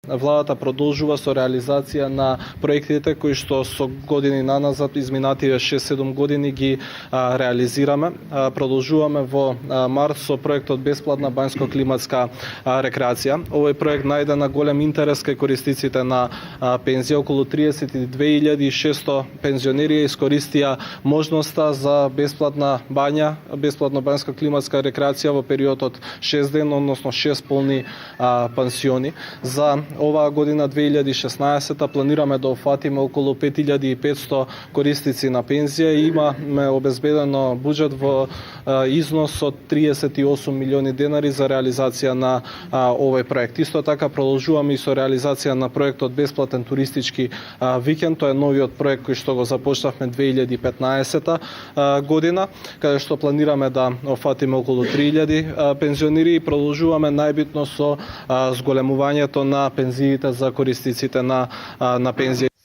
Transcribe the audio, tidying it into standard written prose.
Владата продолжува со реализација на проектите кои што со години наназад, изминативе 6-7 години ги реализираме. Продолжуваме во март со проектот Бесплатна банјско-климатска рекреација. Овој проект најде на голем интерес кај корисниците на пензија. Околу 32.600 пензионери искористија можноста за бесплатна бања, бесплатна банјско-климатска рекреација во период од 6 дена, односно 6 полни пансиони. За оваа година 2016 планираме да офатиме околу 5500 корисници на пензија и имаме обезбедено буџет во износ од 38 милиони денари за реализација на овој проект. Исто така продолжуваме и со реализација на проектот Бесплатен туристички викенд. Тоа е новиот проект кој што го започнавме 2015 година, каде што планираме да офатиме околу 3000 пензионери и продолжуваме најбитно со зголемувањето на пензиите за корисниците на пензија.